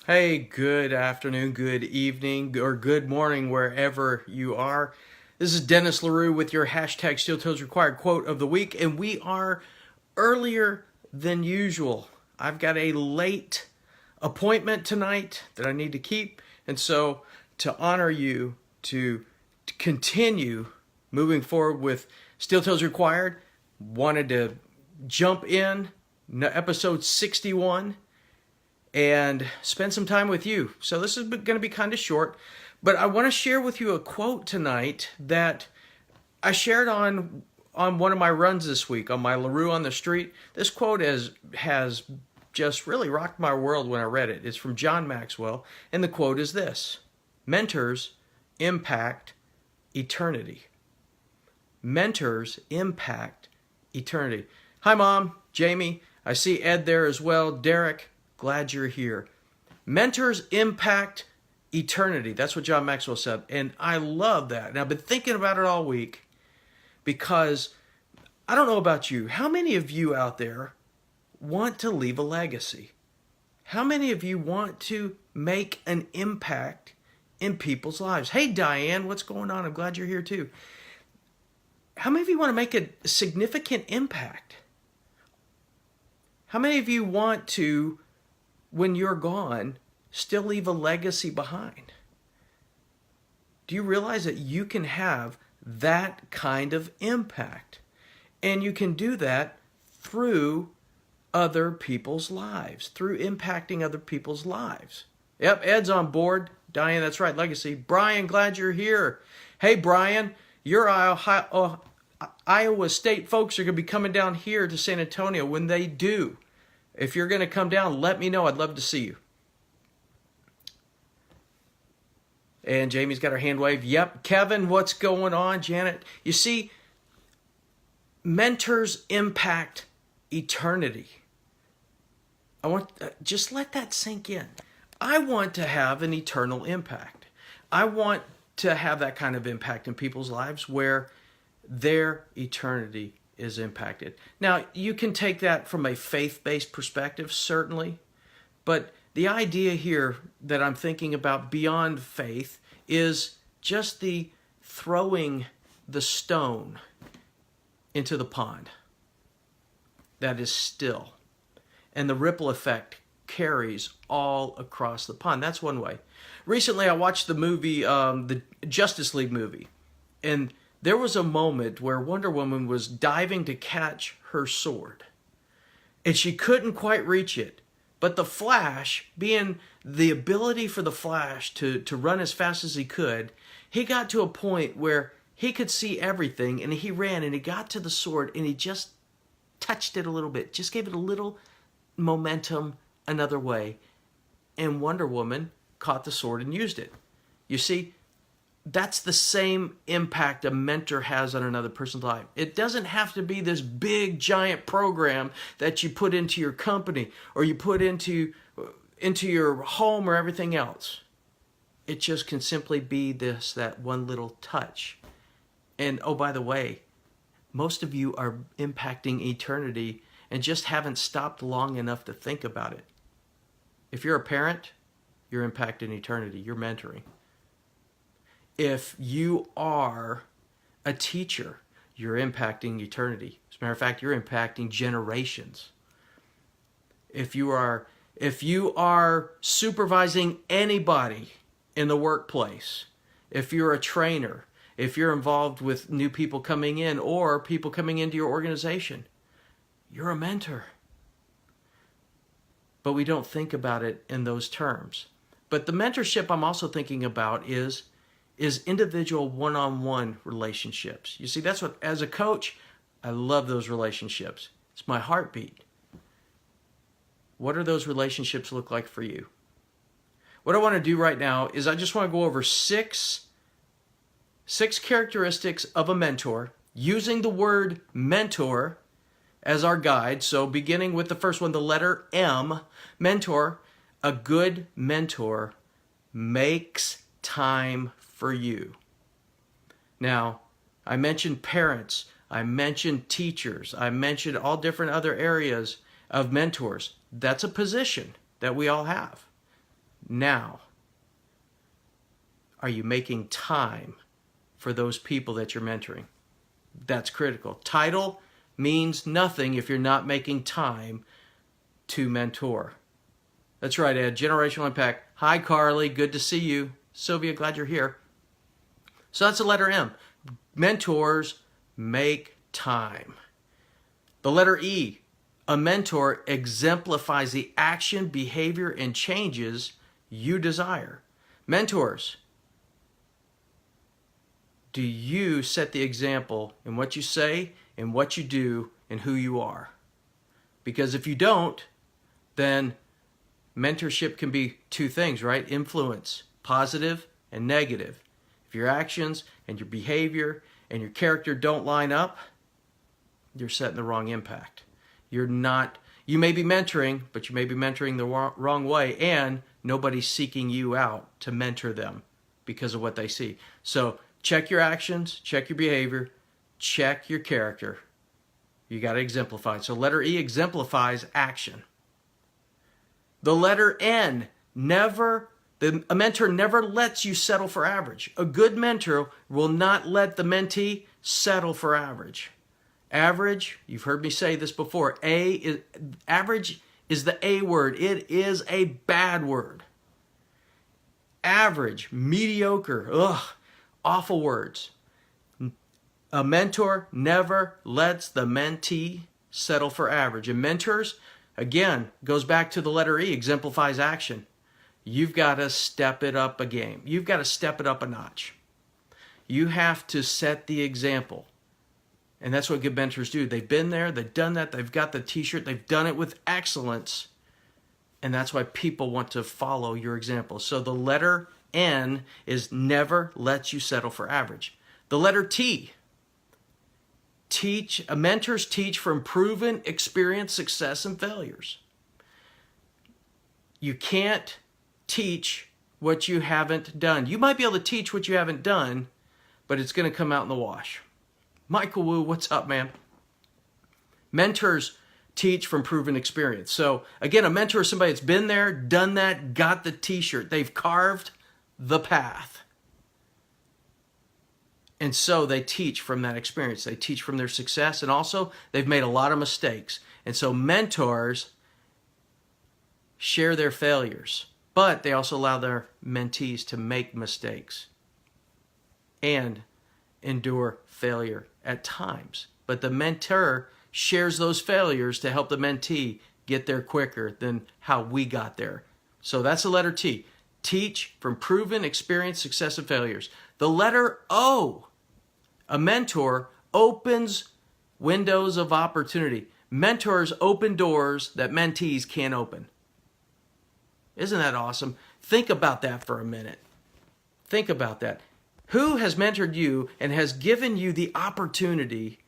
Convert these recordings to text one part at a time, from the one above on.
Hey, good afternoon, good evening, or good morning, wherever you are. This is Dennis LaRue with your hashtag steeltoesrequired quote of the week, and we are earlier than usual. I've got a late appointment tonight that I need to keep, and so to honor you, to continue moving forward with Steel Toes Required, wanted to jump in episode 61 and spend some time with you. So this is going to be kind of short, but I want to share with you a quote tonight that I shared on one of my runs this week on my LaRue on the Street. This quote has just really rocked my world when I read it. It's from John Maxwell, and the quote is this: mentors impact eternity. Mentors impact eternity. Hi, Mom, Jamie. I see Ed there as well. Derek, glad you're here. Mentors impact eternity. That's what John Maxwell said. And I love that. And I've been thinking about it all week because I don't know about you. How many of you out there want to leave a legacy? How many of you want to make an impact in people's lives? Hey, Diane, what's going on? I'm glad you're here too. How many of you want to make a significant impact? How many of you want to, when you're gone, still leave a legacy behind? Do you realize that you can have that kind of impact? And you can do that through other people's lives, through impacting other people's lives. Yep, Ed's on board. Diane, that's right, legacy. Brian, glad you're here. Hey, Brian, your Iowa State folks are going to be coming down here to San Antonio. When they do, if you're going to come down, let me know. I'd love to see you. And Jamie's got her hand waved. Yep. Kevin, what's going on? Janet, you see, mentors impact eternity. I want just let that sink in. I want to have an eternal impact. I want to have that kind of impact in people's lives where their eternity is impacted. Now, you can take that from a faith-based perspective, certainly, but the idea here that I'm thinking about beyond faith is just the throwing the stone into the pond that is still, and the ripple effect carries all across the pond. That's one way. Recently, I watched the movie, the Justice League movie, and there was a moment where Wonder Woman was diving to catch her sword, and she couldn't quite reach it. But the Flash, being the ability for the Flash to run as fast as he could, he got to a point where he could see everything, and he ran, and he got to the sword, and he just touched it a little bit, just gave it a little momentum another way, and Wonder Woman caught the sword and used it. You see, that's the same impact a mentor has on another person's life. It doesn't have to be this big, giant program that you put into your company or you put into your home or everything else. It just can simply be that one little touch. And oh, by the way, most of you are impacting eternity and just haven't stopped long enough to think about it. If you're a parent, you're impacting eternity. You're mentoring. If you are a teacher, you're impacting eternity. As a matter of fact, you're impacting generations. If you are supervising anybody in the workplace, if you're a trainer, if you're involved with new people coming in or people coming into your organization, you're a mentor. But we don't think about it in those terms. But the mentorship I'm also thinking about is individual one-on-one relationships. You see, that's what, as a coach, I love those relationships. It's my heartbeat. What do those relationships look like for you? What I want to do right now is I just want to go over six characteristics of a mentor, using the word mentor as our guide. So beginning with the first one, the letter M, mentor. A good mentor makes time for you. Now, I mentioned parents, I mentioned teachers, I mentioned all different other areas of mentors. That's a position that we all have. Now, are you making time for those people that you're mentoring? That's critical. Title means nothing if you're not making time to mentor. That's right, Ed. Generational impact. Hi, Carly. Good to see you. Sylvia, glad you're here. So that's the letter M. Mentors make time. The letter E. A mentor exemplifies the action, behavior, and changes you desire. Mentors, do you set the example in what you say, in what you do, and who you are? Because if you don't, then mentorship can be two things, right? Influence, positive and negative. If your actions and your behavior and your character don't line up, you're setting the wrong impact. You may be mentoring, but you may be mentoring the wrong way, and nobody's seeking you out to mentor them because of what they see. So check your actions, check your behavior, check your character. You got to exemplify. So letter E exemplifies action. The letter N, a mentor never lets you settle for average. A good mentor will not let the mentee settle for average. Average, you've heard me say this before, average is the A word. It is a bad word. Average, mediocre, awful words. A mentor never lets the mentee settle for average. And mentors, again, goes back to the letter E, exemplifies action. You've got to step it up a game. You've got to step it up a notch. You have to set the example. And that's what good mentors do. They've been there, they've done that, they've got the t-shirt, they've done it with excellence. And that's why people want to follow your example. So the letter N is never lets you settle for average. The letter T, mentors teach from proven experience, success, and failures. You can't teach what you haven't done. You might be able to teach what you haven't done, but it's going to come out in the wash. Michael Wu, what's up, man? Mentors teach from proven experience. So again, a mentor is somebody that's been there, done that, got the t-shirt. They've carved the path. And so they teach from that experience. They teach from their success, and also they've made a lot of mistakes. And so mentors share their failures, but they also allow their mentees to make mistakes and endure failure at times. But the mentor shares those failures to help the mentee get there quicker than how we got there. So that's the letter T. Teach from proven experience, success, and failures. The letter O. A mentor opens windows of opportunity. Mentors open doors that mentees can't open. Isn't that awesome? Think about that for a minute. Think about that. Who has mentored you and has given you the opportunity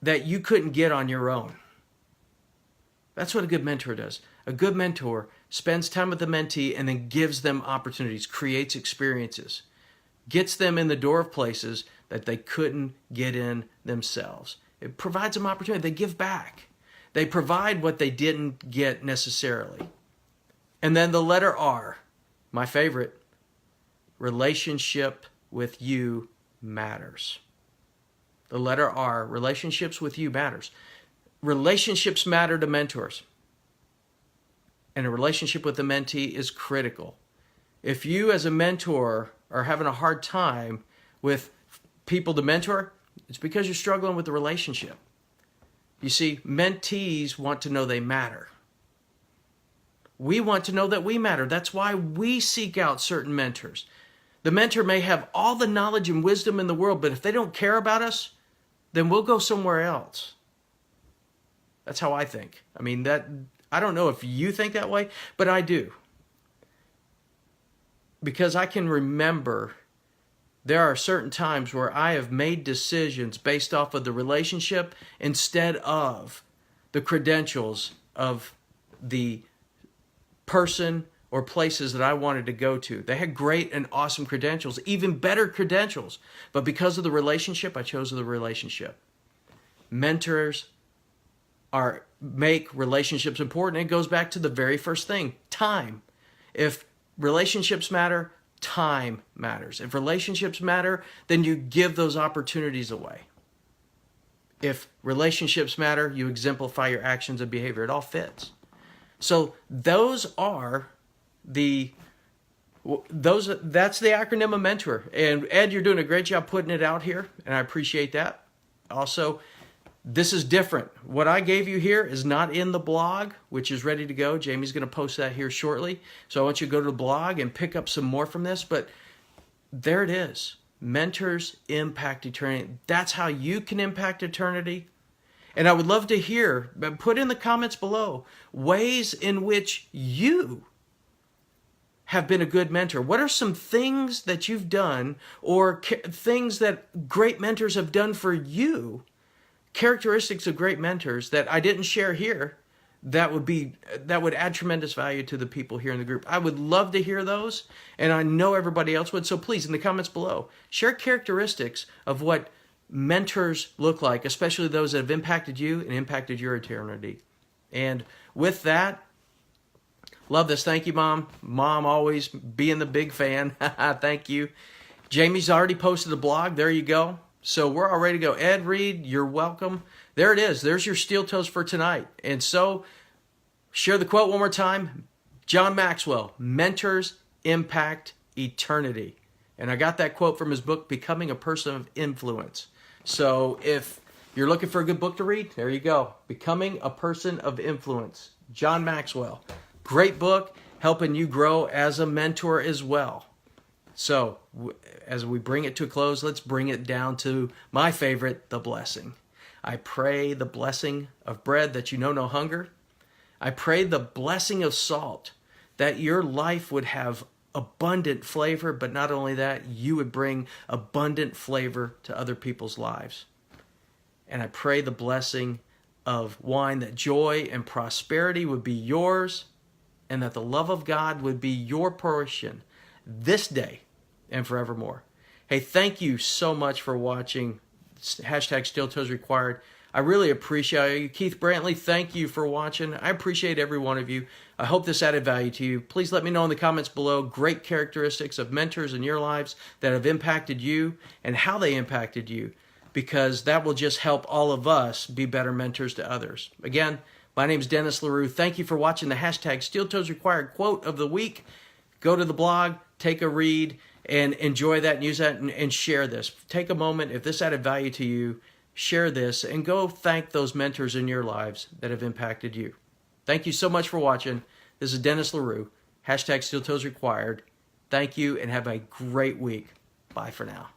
that you couldn't get on your own? That's what a good mentor does. A good mentor spends time with the mentee and then gives them opportunities, creates experiences, gets them in the door of places that they couldn't get in themselves. It provides them opportunity. They give back. They provide what they didn't get necessarily. And then the letter R, my favorite. Relationship with you matters. The letter R, relationships with you matters. Relationships matter to mentors. And a relationship with the mentee is critical. If you as a mentor are having a hard time with people to mentor, it's because you're struggling with the relationship. You see, mentees want to know they matter. We want to know that we matter. That's why we seek out certain mentors. The mentor may have all the knowledge and wisdom in the world, but if they don't care about us, then we'll go somewhere else. That's how I think. I mean, I don't know if you think that way, but I do. Because I can remember there are certain times where I have made decisions based off of the relationship instead of the credentials of the person or places that I wanted to go to. They had great and awesome credentials, even better credentials. But because of the relationship, I chose the relationship. Mentors make relationships important. It goes back to the very first thing, time. If relationships matter, time matters. If relationships matter, then you give those opportunities away. If relationships matter, you exemplify your actions and behavior. It all fits. So that's the acronym of mentor. And Ed, you're doing a great job putting it out here, and I appreciate that. Also, this is different. What I gave you here is not in the blog, which is ready to go. Jamie's going to post that here shortly. So I want you to go to the blog and pick up some more from this. But there it is. Mentors impact eternity. That's how you can impact eternity. And I would love to hear, put in the comments below, ways in which you have been a good mentor. What are some things that you've done, or things that great mentors have done for you, characteristics of great mentors that I didn't share here, that would add tremendous value to the people here in the group? I would love to hear those, and I know everybody else would. So please, in the comments below, share characteristics of what mentors look like, especially those that have impacted you and impacted your eternity. And with that, love this. Thank you, Mom. Mom always being the big fan. Thank you. Jamie's already posted the blog. There you go. So we're all ready to go. Ed Reed, you're welcome. There it is. There's your Steel Toes for tonight. And so, share the quote one more time. John Maxwell, mentors impact eternity. And I got that quote from his book, Becoming a Person of Influence. So if you're looking for a good book to read, there you go. Becoming a Person of Influence. John Maxwell. Great book, helping you grow as a mentor as well. So, as we bring it to a close, let's bring it down to my favorite, the blessing. I pray the blessing of bread that you know no hunger. I pray the blessing of salt, that your life would have abundant flavor, but not only that, you would bring abundant flavor to other people's lives. And I pray the blessing of wine, that joy and prosperity would be yours, and that the love of God would be your portion this day and forevermore. Hey, thank you so much for watching #SteelToesRequired. I really appreciate you. Keith Brantley, thank you for watching. I appreciate every one of you. I hope this added value to you. Please let me know in the comments below great characteristics of mentors in your lives that have impacted you and how they impacted you, because that will just help all of us be better mentors to others. Again, my name is Dennis LaRue. Thank you for watching the #SteelToesRequired quote of the week. Go to the blog, take a read, and enjoy that and use that and share this. Take a moment. If this added value to you, share this and go thank those mentors in your lives that have impacted you. Thank you so much for watching. This is Dennis LaRue, #SteelToesRequired. Thank you and have a great week. Bye for now.